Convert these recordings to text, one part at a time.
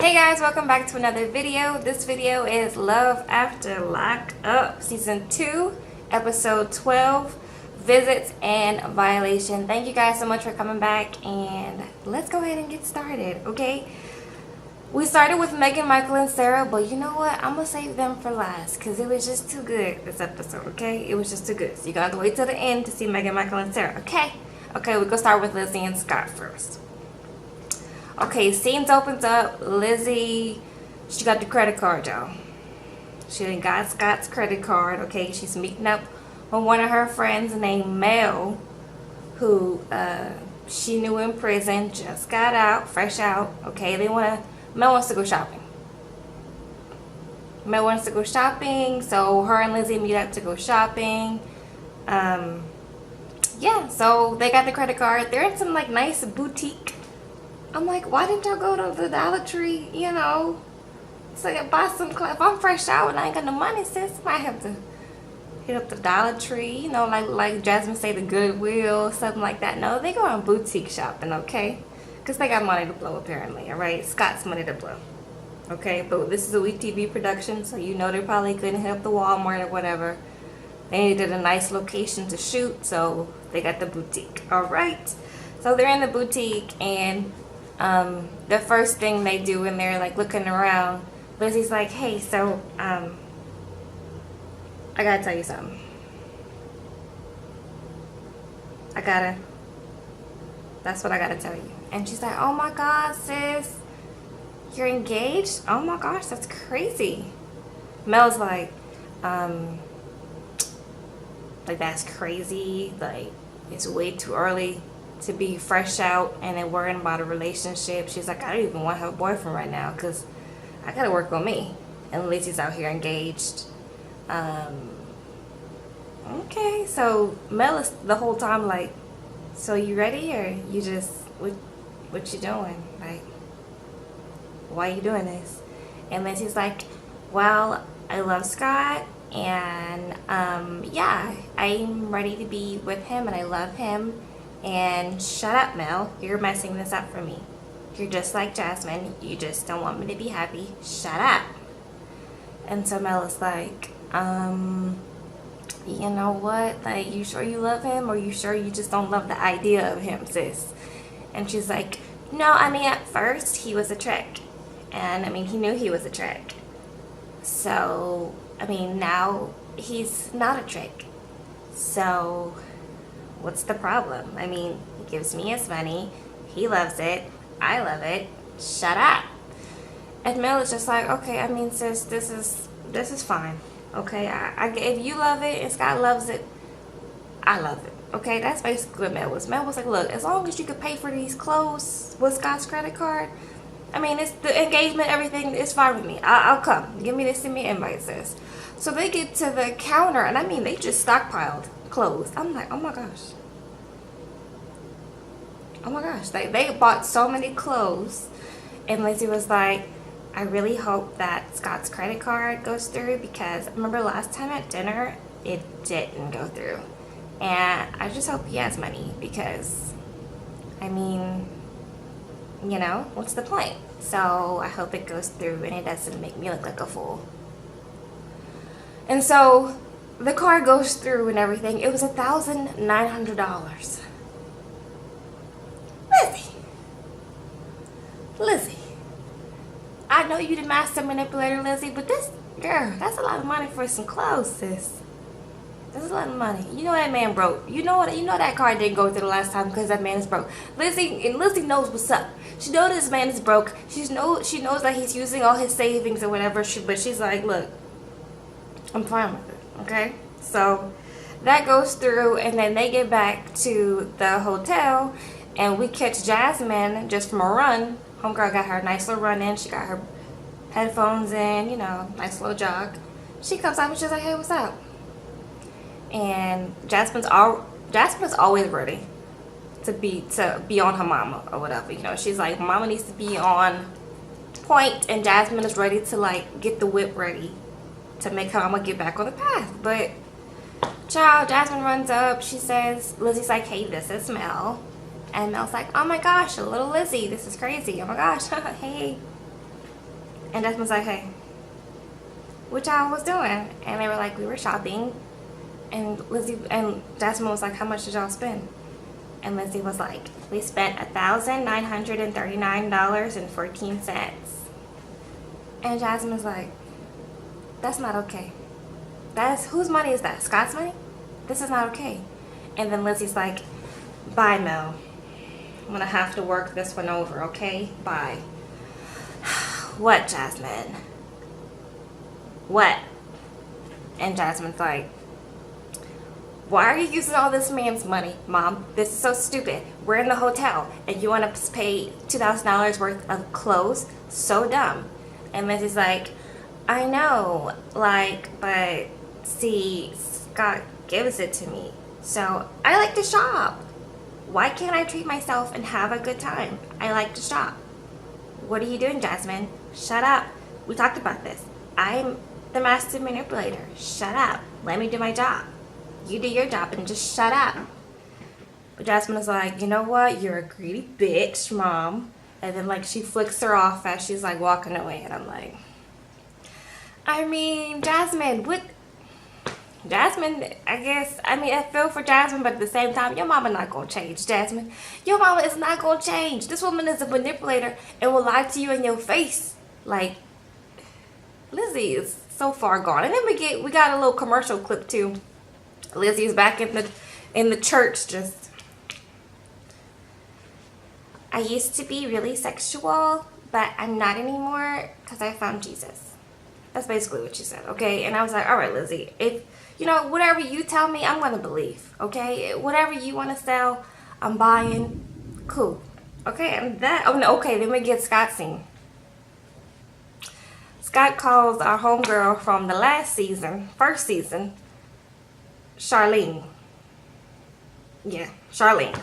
Hey guys, welcome back to another video. This video is Love After Lockup Season 2, Episode 12, Visits and Violation. Thank you guys so much for coming back, and let's go ahead and get started, okay? We started with Megan, Michael, and Sarah, but you know what? I'm going to save them for last because it was just too good this episode, okay? It was just too good. So you got to wait till the end to see Megan, Michael, and Sarah, okay? Okay, we're going to start with Lizzie and Scott first. Okay, scenes opens up. Lizzie, she got the credit card, y'all. She done got Scott's credit card. Okay, she's meeting up with one of her friends named Mel, who she knew in prison, just got out, fresh out. Okay, Mel wants to go shopping. Mel wants to go shopping, so her and Lizzie meet up to go shopping. Yeah, so they got the credit card. They're in some like nice boutique. I'm like, why didn't y'all go to the Dollar Tree, you know, so you buy some clothes? If I'm fresh out and I ain't got no money, sis, I might have to hit up the Dollar Tree, you know, like Jasmine say, the Goodwill, something like that. No, they go on boutique shopping, okay? Because they got money to blow, apparently, all right? Scott's money to blow, okay? But this is a Week TV production, so you know they probably couldn't hit up the Walmart or whatever. They needed a nice location to shoot, so they got the boutique, all right? So they're in the boutique, and the first thing they do when they're like looking around, Lizzie's like, hey, so I gotta tell you something. That's what I gotta tell you. And she's like, oh my god, sis, you're engaged? Oh my gosh, that's crazy. Mel's like that's crazy, like it's way too early to be fresh out and then worrying about a relationship. She's like, I don't even want her boyfriend right now because I gotta work on me. And Lizzie's out here engaged. Okay, so Mel is the whole time like, so you ready, or you just what you doing? Like, why are you doing this? And Lizzie's like, well, I love Scott, and yeah, I'm ready to be with him and I love him. And shut up, Mel. You're messing this up for me. You're just like Jasmine. You just don't want me to be happy. Shut up. And so Mel is like, you know what? Like, you sure you love him, or you sure you just don't love the idea of him, sis? And she's like, no, I mean, at first he was a trick. And, I mean, he knew he was a trick. So, I mean, now he's not a trick. So what's the problem? I mean, he gives me his money. He loves it. I love it. Shut up. And Mel is just like, okay, I mean, sis, this is fine. Okay, if you love it and Scott loves it, I love it. Okay, that's basically what Mel was. Mel was like, look, as long as you can pay for these clothes with Scott's credit card, I mean, it's the engagement, everything is fine with me. I'll come. Give me this, send me an invite, sis. So they get to the counter, and I mean, they just stockpiled clothes. I'm like, oh my gosh. Oh my gosh. They bought so many clothes. And Lizzie was like, I really hope that Scott's credit card goes through, because I remember last time at dinner, it didn't go through. And I just hope he has money, because, I mean, you know, what's the point? So I hope it goes through and it doesn't make me look like a fool. And so the card goes through and everything. It was $1,900. Lizzie, I know you the master manipulator, Lizzie, but this, girl, that's a lot of money for some clothes, sis. That's a lot of money. You know that man broke. You know that card didn't go through the last time because that man is broke. Lizzie knows what's up. She knows this man is broke. She knows that he's using all his savings or whatever. But she's like, look, I'm fine with it, okay? So that goes through, and then they get back to the hotel, and we catch Jasmine just from a run. Homegirl got her nice little run in. She got her headphones in, you know, nice little jog. She comes out and she's like, hey, what's up? And Jasmine's always ready to be on her mama or whatever, you know. She's like, mama needs to be on point, and Jasmine is ready to like get the whip ready to make her mama get back on the path. But child, Jasmine runs up. She says, Lizzie's like, hey, this is And Mel's like, oh my gosh, a little Lizzie, this is crazy. Oh my gosh, hey. And Jasmine was like, hey, what y'all was doing? And they were like, we were shopping. And Lizzie and Jasmine was like, how much did y'all spend? And Lizzie was like, we spent $1,939.14. And Jasmine was like, that's not okay. That's, whose money is that? Scott's money? This is not okay. And then Lizzie's like, bye, Mel. I'm gonna have to work this one over, okay? Bye. What, Jasmine? What? And Jasmine's like, why are you using all this man's money, Mom? This is so stupid. We're in the hotel and you want to pay $2,000 worth of clothes? So dumb. And Lizzie's like, I know, like, but see, Scott gives it to me. So I like to shop. Why can't I treat myself and have a good time? I like to shop. What are you doing, Jasmine? Shut up. We talked about this. I'm the master manipulator. Shut up. Let me do my job. You do your job and just shut up. But Jasmine is like, you know what? You're a greedy bitch, Mom. And then like she flicks her off as she's like walking away. And I'm like, I mean, Jasmine, what? Jasmine, I guess, I mean, I feel for Jasmine, but at the same time, your mama not gonna change, Jasmine. Your mama is not gonna change. This woman is a manipulator and will lie to you in your face. Like, Lizzie is so far gone. And then we got a little commercial clip too. Lizzie is back in the church just. I used to be really sexual, but I'm not anymore because I found Jesus. That's basically what she said, okay? And I was like, all right, Lizzie, if, you know, whatever you tell me, I'm going to believe, okay? Whatever you want to sell, I'm buying. Cool. Okay, and that, oh no, okay, then we get Scott's scene. Scott calls our homegirl from the last season, first season, Charlene. Yeah, Charlene.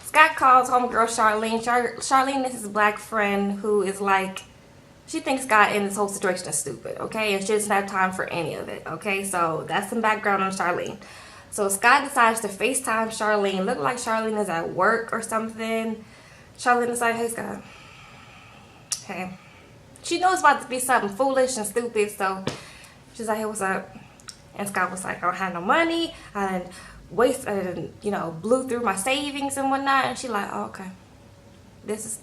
Scott calls homegirl Charlene. Charlene is his black friend who is like, she thinks Scott in this whole situation is stupid, okay? And she doesn't have time for any of it, okay? So that's some background on Charlene. So Scott decides to FaceTime Charlene. Look like Charlene is at work or something. Charlene is like, hey, Scott. Hey. She knows it's about to be something foolish and stupid, so she's like, hey, what's up? And Scott was like, I don't have no money. I blew through my savings and whatnot. And she's like, oh, okay. This is,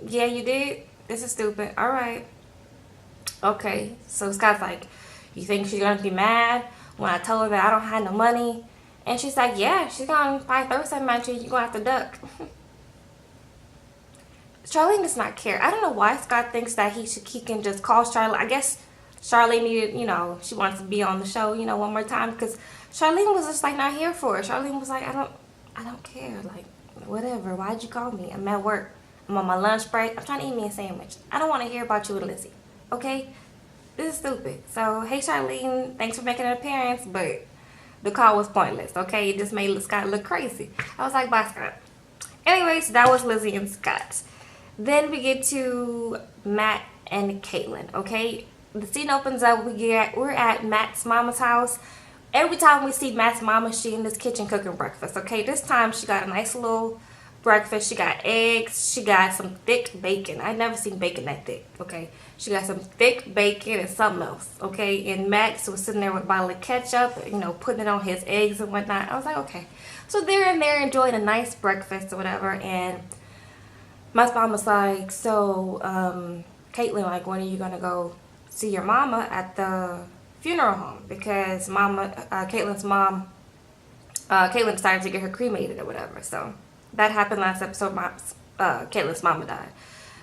yeah, you did? This is stupid. All right. Okay. So Scott's like, you think she's going to be mad when I tell her that I don't have no money? And she's like, yeah, she's going to probably throw something at you. You're going to have to duck. Charlene does not care. I don't know why Scott thinks that he can just call Charlene. I guess Charlene needed, she wants to be on the show, one more time. Because Charlene was just like not here for it. Charlene was like, I don't care. Like, whatever. Why'd you call me? I'm at work. I'm on my lunch break. I'm trying to eat me a sandwich. I don't want to hear about you and Lizzie. Okay? This is stupid. So, hey, Charlene. Thanks for making an appearance. But the call was pointless. Okay? It just made Scott look crazy. I was like, bye, Scott. Anyways, that was Lizzie and Scott. Then we get to Matt and Caitlin. Okay? The scene opens up. We're at Matt's mama's house. Every time we see Matt's mama, she in this kitchen cooking breakfast. Okay? This time she got a nice little breakfast. She got eggs. She got some thick bacon. I never seen bacon that thick. Okay, she got some thick bacon and something else. Okay, and Max was sitting there with a bottle of ketchup, putting it on his eggs and whatnot. I was like, okay. So they're in there enjoying a nice breakfast or whatever, and my mom was like, so Caitlin, like, when are you gonna go see your mama at the funeral home? Because Caitlin's mom, Caitlin decided to get her cremated or whatever. So that happened last episode. Caitlin's mama died.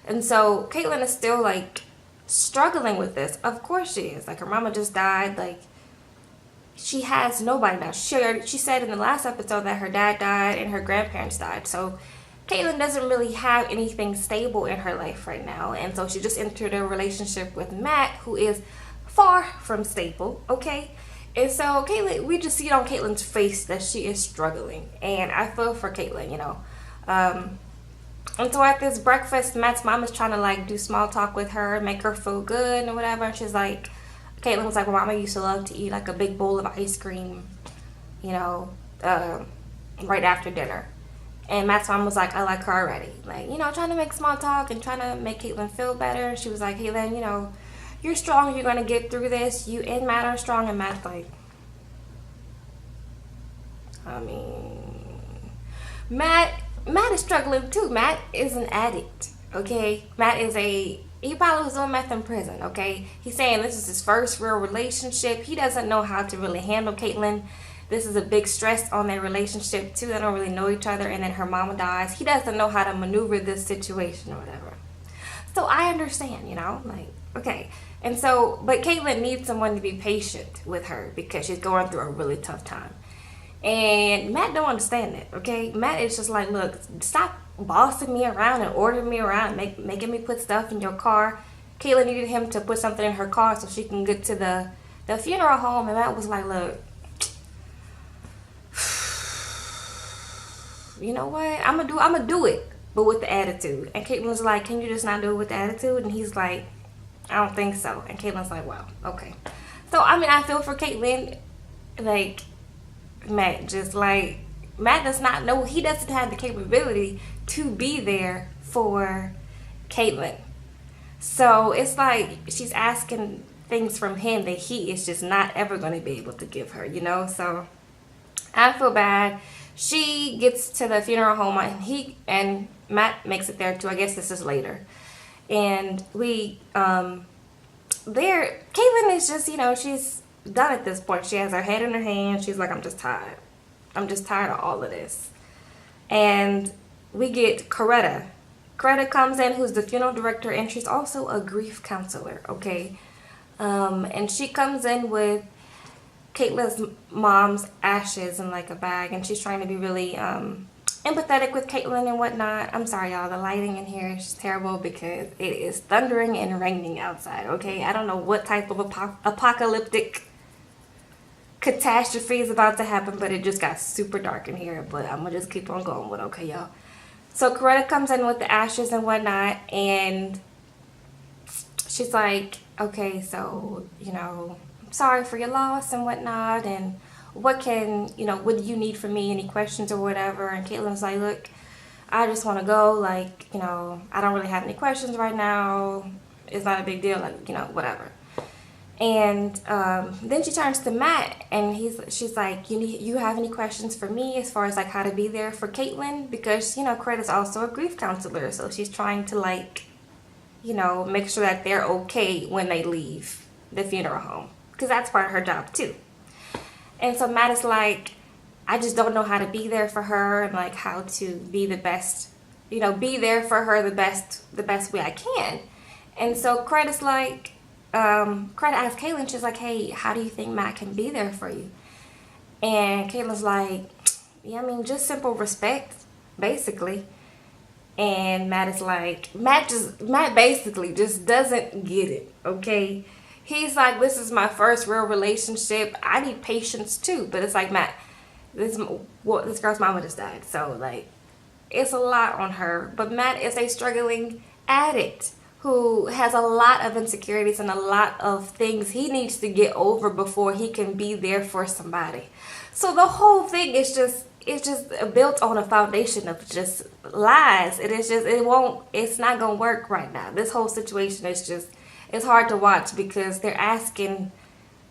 And so Caitlin is still like struggling with this. Of course she is. Like, her mama just died. Like, she has nobody now. She said in the last episode that her dad died and her grandparents died. So Caitlin doesn't really have anything stable in her life right now. And so she just entered a relationship with Matt, who is far from stable. Okay? And so Caitlin, we just see it on Caitlin's face that she is struggling. And I feel for Caitlin, And so at this breakfast, Matt's mom is trying to like do small talk with her, make her feel good and whatever. And she's like, Caitlin was like, well, Mama used to love to eat like a big bowl of ice cream, right after dinner. And Matt's mom was like, I like her already. Like, trying to make small talk and trying to make Caitlin feel better. She was like, Caitlin, you're strong, you're gonna get through this. You and Matt are strong. And Matt's like, I mean, Matt is struggling too. Matt is an addict, okay? Matt is he probably was doing meth in prison, okay? He's saying this is his first real relationship. He doesn't know how to really handle Caitlyn. This is a big stress on their relationship too. They don't really know each other, and then her mama dies. He doesn't know how to maneuver this situation or whatever. So I understand, you know, like, okay. And so, but Caitlyn needs someone to be patient with her because she's going through a really tough time. And Matt don't understand that, okay? Matt is just like, look, stop bossing me around and ordering me around, making me put stuff in your car. Caitlyn needed him to put something in her car so she can get to the funeral home. And Matt was like, look, you know what? I'm gonna do it, but with the attitude. And Caitlyn was like, can you just not do it with the attitude? And he's like, I don't think so. And Caitlyn's like, wow, okay. So, I mean, I feel for Caitlyn, like, Matt does not know, he doesn't have the capability to be there for Caitlyn. So it's like she's asking things from him that he is just not ever going to be able to give her, you know? So I feel bad. She gets to the funeral home and Matt makes it there too. I guess this is later. And Caitlyn is just, you know, she's done at this point. She has her head in her hand. She's like, I'm just tired. I'm just tired of all of this. And we get Coretta. Coretta comes in, who's the funeral director, and she's also a grief counselor, okay? And she comes in with Caitlyn's mom's ashes in like a bag, and she's trying to be really empathetic with Caitlyn and whatnot. I'm sorry, y'all. The lighting in here is just terrible because it is thundering and raining outside, okay? I don't know what type of apocalyptic catastrophe is about to happen, but it just got super dark in here. But I'm gonna just keep on going with, okay, y'all. So Coretta comes in with the ashes and whatnot, and she's like, okay, so, you know, I'm sorry for your loss and whatnot, and what do you need from me, any questions or whatever? And Caitlyn's like, look, I just want to go, like, you know, I don't really have any questions right now, it's not a big deal, like, you know, whatever. And then she turns to Matt, and she's like, you have any questions for me as far as like how to be there for Caitlyn? Because, you know, Coretta's also a grief counselor, so she's trying to, like, you know, make sure that they're okay when they leave the funeral home, because that's part of her job too. And so Matt is like, I just don't know how to be there for her, and like how to be the best, you know, be there for her the best way I can. And so Coretta's like, Coretta asked Caitlyn, she's like, hey, how do you think Matt can be there for you? And Caitlyn's like, yeah, I mean, just simple respect, basically. And Matt is like, Matt basically just doesn't get it, okay? He's like, this is my first real relationship. I need patience too. But it's like, Matt, this girl's mama just died. So, like, it's a lot on her. But Matt is a struggling addict who has a lot of insecurities and a lot of things he needs to get over before he can be there for somebody. So the whole thing is just, it's just built on a foundation of just lies. It's not gonna work right now. This whole situation is just, it's hard to watch because they're asking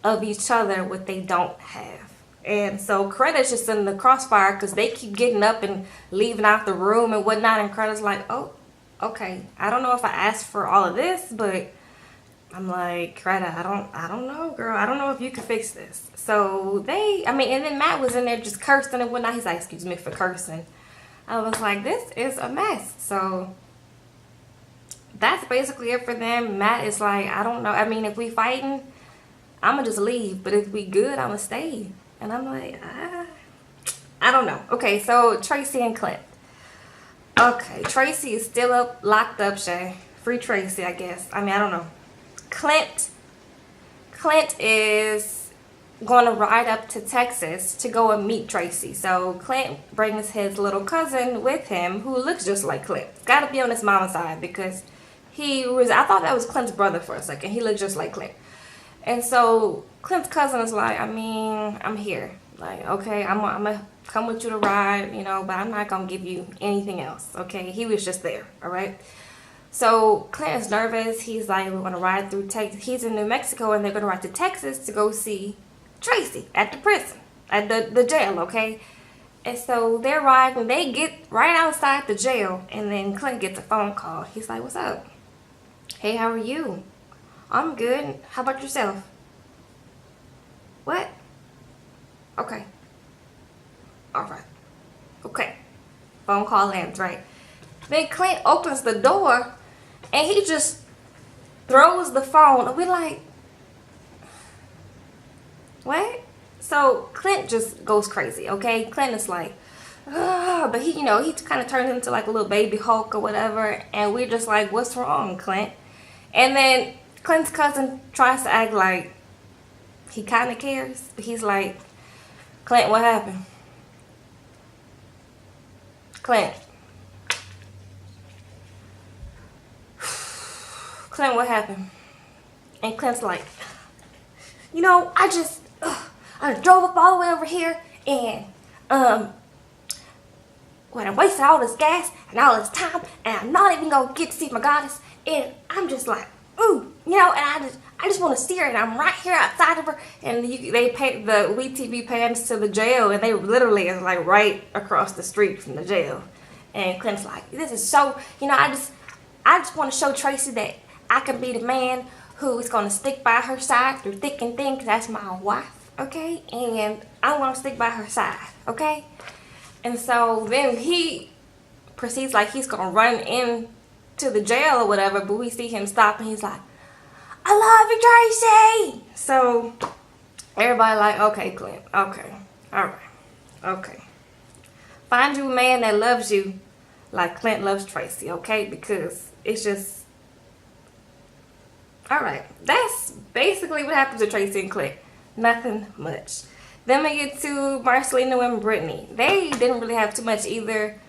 of each other what they don't have. And so Coretta's just in the crossfire because they keep getting up and leaving out the room and whatnot, and Coretta's like, oh, okay, I don't know if I asked for all of this, but I'm like, Coretta, I don't know, girl. I don't know if you can fix this. So and then Matt was in there just cursing and whatnot. He's like, excuse me for cursing. I was like, this is a mess. So that's basically it for them. Matt is like, I don't know. I mean, if we fighting, I'm going to just leave. But if we good, I'm going to stay. And I'm like, I don't know. Okay, so Tracy and Clint. Okay, Tracy is still locked up, Shay. Free Tracy, I guess. I mean, I don't know. Clint is going to ride up to Texas to go and meet Tracy. So Clint brings his little cousin with him who looks just like Clint. Got to be on his mama's side because I thought that was Clint's brother for a second. He looked just like Clint. And so Clint's cousin is like, I mean, I'm here. Like, okay, I'm going to come with you to ride, you know, but I'm not going to give you anything else, okay? He was just there, all right? So Clint is nervous. He's like, we're gonna ride through Texas. He's in New Mexico, and they're gonna ride to Texas to go see Tracy at the prison, at the jail. Okay. And so they're riding. They get right outside the jail, and then Clint gets a phone call. He's like, "What's up? Hey, how are you? I'm good. How about yourself? What? Okay. All right. Okay." Phone call ends, right? Then Clint opens the door, and he just throws the phone. And we're like, what? So Clint just goes crazy, okay? Clint is like, but he, he kind of turns into like a little baby Hulk or whatever. And we're just like, what's wrong, Clint? And then Clint's cousin tries to act like he kind of cares. He's like, Clint, what happened? Clint. Clint, what happened? And Clint's like, I drove up all the way over here and, I wasted all this gas and all this time and I'm not even gonna get to see my goddess, and I'm just like, ooh, and I just want to see her, and I'm right here outside of her, and they pay the WeTV pans to the jail, and they literally is like right across the street from the jail. And Clint's like, this is so, I just want to show Tracy that I can be the man who is gonna stick by her side through thick and thin, 'cause that's my wife, okay? And I'm gonna stick by her side, okay? And so then he proceeds like he's gonna run in to the jail or whatever, but we see him stop, and he's like, I love you, Tracy! So everybody like, okay, Clint, okay, alright, okay. Find you a man that loves you like Clint loves Tracy, okay? Because it's just, alright. That's basically what happens to Tracy and Clint. Nothing much. Then we get to Marcelino and Brittany. They didn't really have too much either.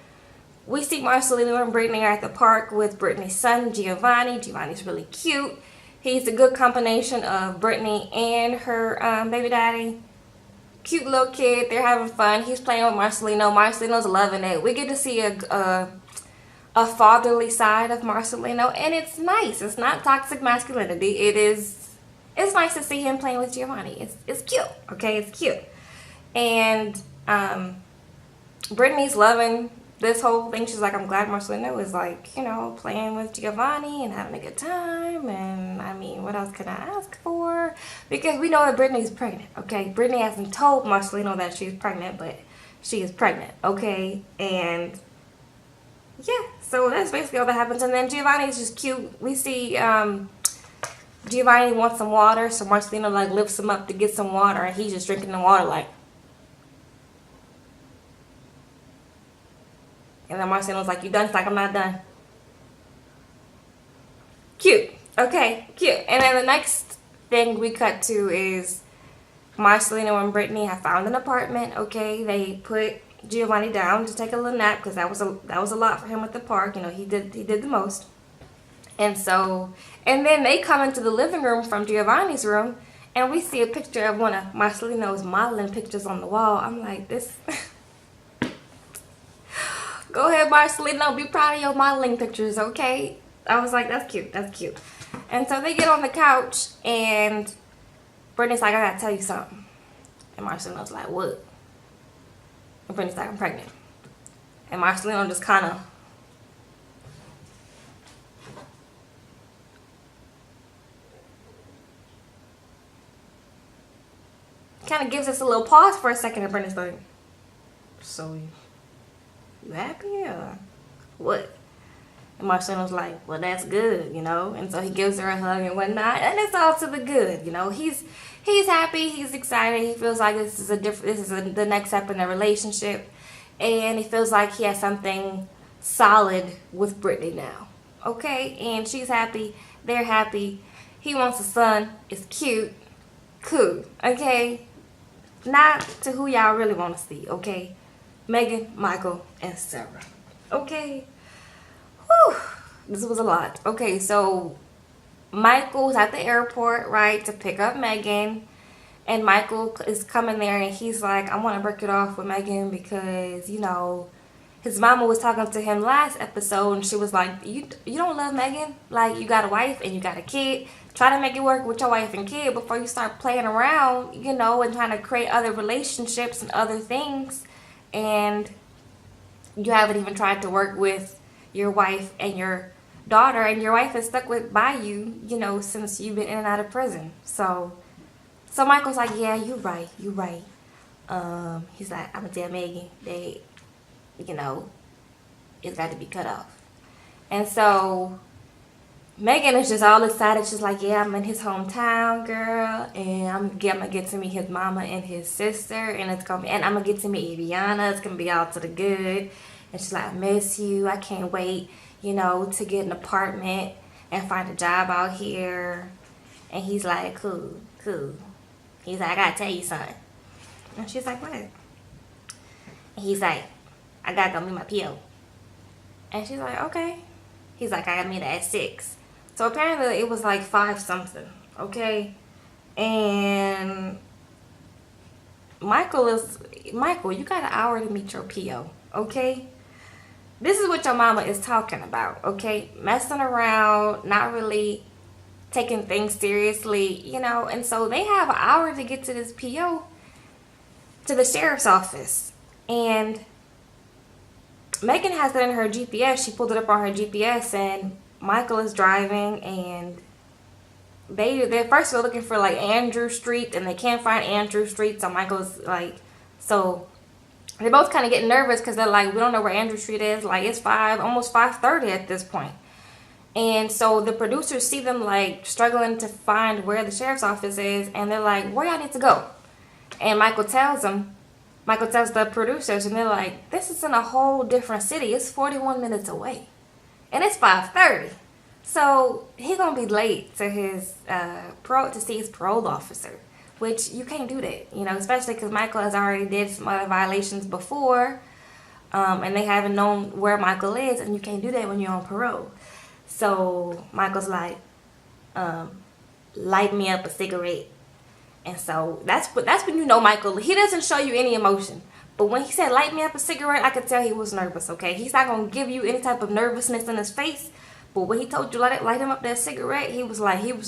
We see Marcelino and Brittany are at the park with Brittany's son, Giovanni. Giovanni's really cute. He's a good combination of Brittany and her baby daddy. Cute little kid. They're having fun. He's playing with Marcelino. Marcelino's loving it. We get to see a fatherly side of Marcelino, and it's nice. It's not toxic masculinity. It's nice to see him playing with Giovanni. It's cute, okay? It's cute. And Brittany's loving this whole thing. She's like, I'm glad Marcelino is like, playing with Giovanni and having a good time. And I mean, what else can I ask for? Because we know that Brittany's pregnant, okay? Brittany hasn't told Marcelino that she's pregnant, but she is pregnant, okay? And yeah, so that's basically all that happens. And then Giovanni's just cute. We see Giovanni wants some water, so Marcelino like lifts him up to get some water, and he's just drinking the water like. And then Marcelino's like, you done? It's like, I'm not done. Cute. Okay, cute. And then the next thing we cut to is Marcelino and Brittany have found an apartment, okay? They put Giovanni down to take a little nap, because that was a lot for him at the park. He did the most. And then they come into the living room from Giovanni's room, and we see a picture of one of Marcelino's modeling pictures on the wall. I'm like, this. Go ahead, Marcelino, be proud of your modeling pictures, okay? I was like, that's cute, that's cute. And so they get on the couch, and Brittany's like, I gotta tell you something. And Marcelino's like, what? And Brittany's like, I'm pregnant. And Marcelino just kind of gives us a little pause for a second, and Brittany's like, so you happy or what? And Marcelino's like, well, that's good, And so he gives her a hug and whatnot, and it's all to the good, He's happy, he's excited, he feels like this is the next step in their relationship, and he feels like he has something solid with Brittany now, okay? And she's happy, they're happy. He wants a son. It's cute, cool, okay? Not to who y'all really want to see, okay? Megan, Michael, and Sarah. Okay? Whew. This was a lot. Okay, so Michael's at the airport, right, to pick up Megan. And Michael is coming there, and he's like, I want to break it off with Megan because, his mama was talking to him last episode, and she was like, you don't love Megan? Like, you got a wife and you got a kid. Try to make it work with your wife and kid before you start playing around, you know, and trying to create other relationships and other things. And you haven't even tried to work with your wife and your daughter, and your wife is stuck by you, you know, since you've been in and out of prison. So Michael's like, yeah, you right. He's like, I'm gonna tell Megan they, you know, it's got to be cut off. And so Megan is just all excited. She's like, yeah, I'm in his hometown, girl, and I'm gonna get to meet his mama and his sister, and I'm gonna get to meet Iviana. It's gonna be all to the good. And she's like, I miss you. I can't wait, you know, to get an apartment and find a job out here. And he's like, cool. He's like, I gotta tell you something. And she's like, what? And he's like, I gotta go meet my PO. And she's like, okay. He's like, I gotta meet her at 6. So apparently it was like 5 something, okay? And Michael, you got an hour to meet your PO, okay? This is what your mama is talking about, okay? Messing around, not really taking things seriously, you know? And so they have an hour to get to this PO, to the sheriff's office. And Megan has it in her GPS. She pulled it up on her GPS, and Michael is driving, and they're first looking for like Andrew Street, and they can't find Andrew Street. So Michael's like, so they're both kind of getting nervous because they're like, we don't know where Andrew Street is. Like, it's almost 5:30 at this point. And so the producers see them like struggling to find where the sheriff's office is, and they're like, where y'all need to go? And Michael tells the producers, and they're like, this is in a whole different city. It's 41 minutes away. And it's 5:30. So he's going to be late to his to see his parole officer, which you can't do that, you know, especially because Michael has already did some other violations before, and they haven't known where Michael is, and you can't do that when you're on parole. So Michael's like, light me up a cigarette. And so that's when you know Michael, he doesn't show you any emotion. But when he said, light me up a cigarette, I could tell he was nervous, okay? He's not going to give you any type of nervousness in his face. But when he told you light him up that cigarette, he was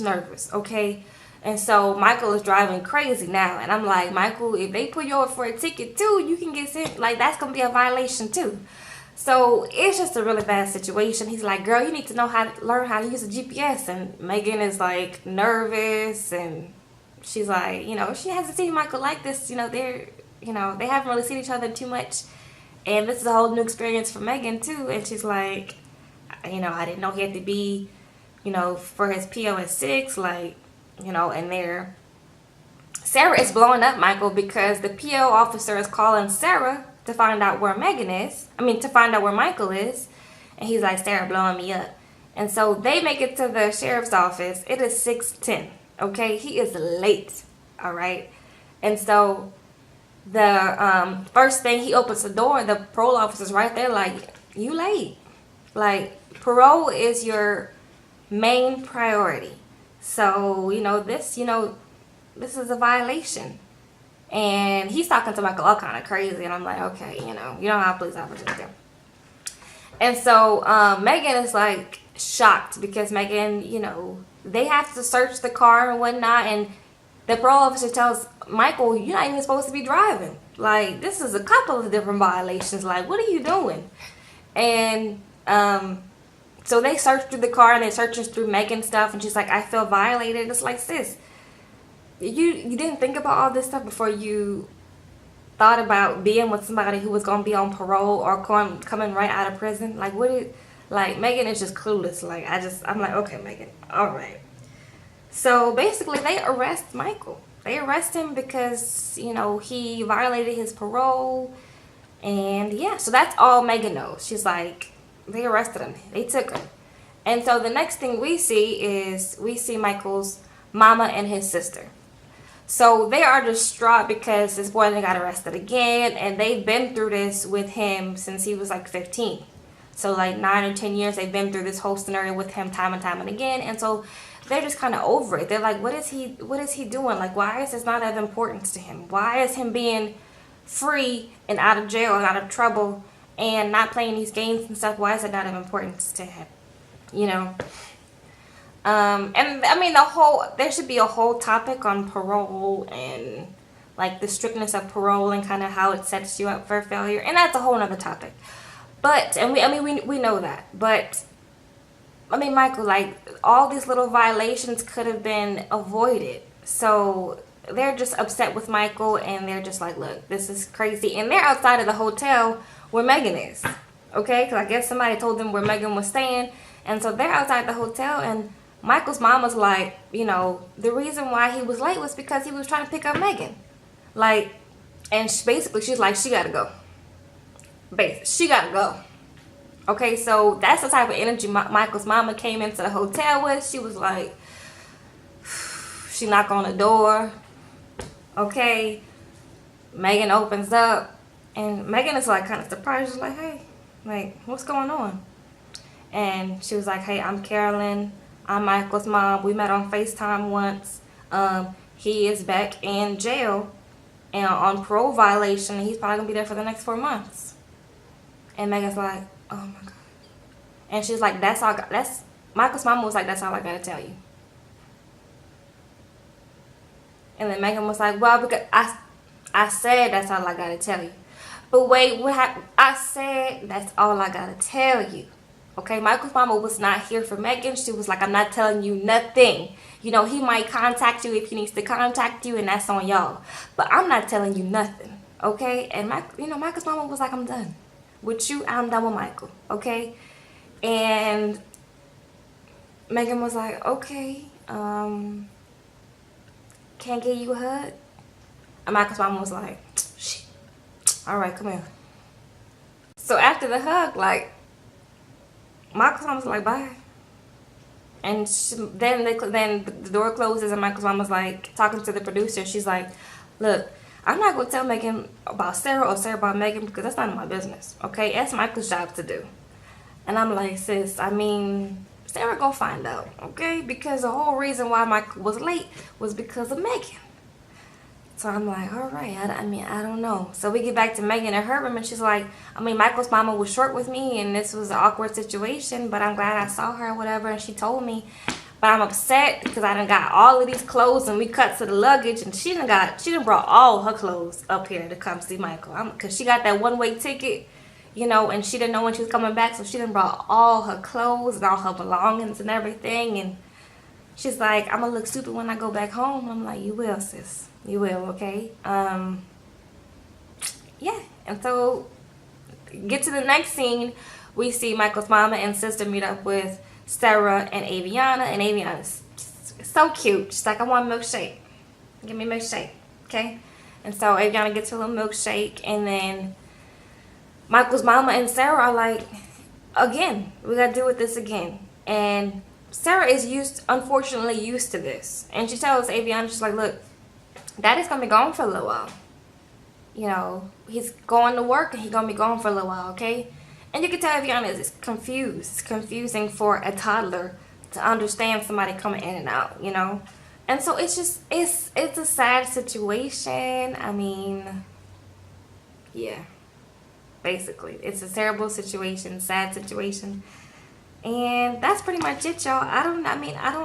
nervous, okay? And so Michael is driving crazy now. And I'm like, Michael, if they put you over for a ticket too, you can get sent. Like, that's going to be a violation too. So it's just a really bad situation. He's like, girl, you need to learn how to use a GPS. And Megan is like nervous, and she's like, you know, she hasn't seen Michael like this. You know, they haven't really seen each other too much. And this is a whole new experience for Megan too. And she's like, you know, I didn't know he had to be, you know, for his PO at 6, like, you know, and Sarah is blowing up Michael because the PO officer is calling Sarah to find out where to find out where Michael is. And he's like, Sarah blowing me up. And so they make it to the sheriff's office. It is 6:10. Okay, he is late. All right. And so the first thing, he opens the door, the parole officer's right there like, you late. Like, parole is your main priority. So, you know, this is a violation. And he's talking to Michael all kind of crazy. And I'm like, okay, you don't have police officers there. And so Megan is like shocked because Megan, you know, they have to search the car and whatnot. And the parole officer tells Michael, you're not even supposed to be driving. Like, this is a couple of different violations. Like, what are you doing? And so they search through the car, and they're searching through Megan's stuff. And she's like, I feel violated. It's like, sis, you didn't think about all this stuff before you thought about being with somebody who was going to be on parole or coming right out of prison? Like, Megan is just clueless. Like, I'm like, okay, Megan, all right. So basically they arrest Michael. They arrest him because, you know, he violated his parole. And yeah, so that's all Megan knows. She's like, they arrested him. They took him. And so the next thing we see Michael's mama and his sister. So they are distraught because this boy got arrested again, and they've been through this with him since he was like 15. So like 9 or 10 years they've been through this whole scenario with him time and time and again. And so they're just kind of over it. They're like, what is he doing? Like, why is this not of importance to him? Why is him being free and out of jail and out of trouble and not playing these games and stuff, why is it not of importance to him? You know? And I mean, there should be a whole topic on parole and like the strictness of parole and kind of how it sets you up for failure. And that's a whole nother topic. But, and we know that. But, I mean, Michael, like, all these little violations could have been avoided. So, they're just upset with Michael, and they're just like, look, this is crazy. And they're outside of the hotel where Megan is. Okay? Because I guess somebody told them where Megan was staying. And so, they're outside the hotel, and Michael's mom was like, you know, the reason why he was late was because he was trying to pick up Megan. Like, and she's like, she gotta go. She gotta go. Okay, so that's the type of energy Michael's mama came into the hotel with. She was like, she knocked on the door. Okay, Megan opens up, and Megan is like kind of surprised. She's like, hey, like, what's going on? And she was like, hey, I'm Carolyn. I'm Michael's mom. We met on FaceTime once. He is back in jail and on parole violation, and he's probably gonna be there for the next 4 months. And Megan's like, oh my god. And she's like, Michael's mom was like, that's all I gotta tell you. And then Megan was like, well, because I said that's all I gotta tell you. But wait, what happened? I said that's all I gotta tell you. Okay, Michael's mama was not here for Megan. She was like, I'm not telling you nothing. You know, he might contact you if he needs to contact you, and that's on y'all. But I'm not telling you nothing, okay? And Michael's mama was like, I'm done with you. I'm done with Michael, okay? And Megan was like, okay, can't give you a hug? And Michael's mama was like, shit. All right, come here. So after the hug, like, Michael's mom was like, bye. And then the door closes, and Michael's mom was like talking to the producer. She's like, look, I'm not going to tell Megan about Sarah or Sarah about Megan because that's none of my business, okay? That's Michael's job to do. And I'm like, sis, I mean, Sarah gonna find out, okay? Because the whole reason why Michael was late was because of Megan. So I'm like, all right, I don't know. So we get back to Megan and her room, and she's like, I mean, Michael's mama was short with me, and this was an awkward situation, but I'm glad I saw her or whatever, and she told me. But I'm upset because I done got all of these clothes, and we cut to the luggage, and she done brought all her clothes up here to come see Michael. Because she got that one-way ticket, you know, and she didn't know when she was coming back, so she done brought all her clothes and all her belongings and everything, and she's like, I'm gonna look stupid when I go back home. I'm like, you will, sis. You will, okay? Yeah. And so, get to the next scene. We see Michael's mama and sister meet up with Sarah and Aviana. And Aviana's so cute. She's like, I want a milkshake. Give me a milkshake, okay? And so, Aviana gets her little milkshake. And then, Michael's mama and Sarah are like, again, we gotta deal with this again. And Sarah is unfortunately used to this. And she tells Aviana, she's like, look, Daddy's gonna be gone for a little while. You know, he's going to work and he's gonna be gone for a little while, okay? And you can tell Aviana is confused. It's confusing for a toddler to understand somebody coming in and out, you know? And so it's just, it's a sad situation. I mean, yeah. Basically, it's a terrible situation, sad situation. And that's pretty much it, y'all. I don't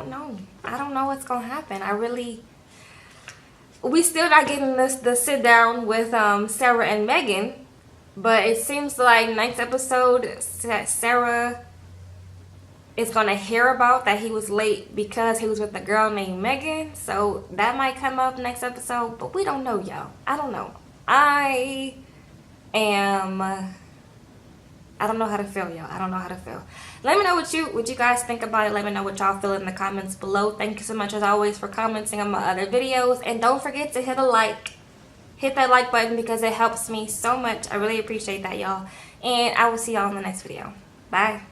know. I don't know what's gonna happen. We still not getting the sit down with Sarah and Megan, but it seems like next episode Sarah is gonna hear about that he was late because he was with a girl named Megan. So that might come up next episode, but we don't know, y'all. I don't know. I don't know how to feel, y'all. I don't know how to feel. Let me know what you guys think about it. Let me know what y'all feel in the comments below. Thank you so much as always for commenting on my other videos. And don't forget to hit a like. Hit that like button because it helps me so much. I really appreciate that, y'all. And I will see y'all in the next video. Bye.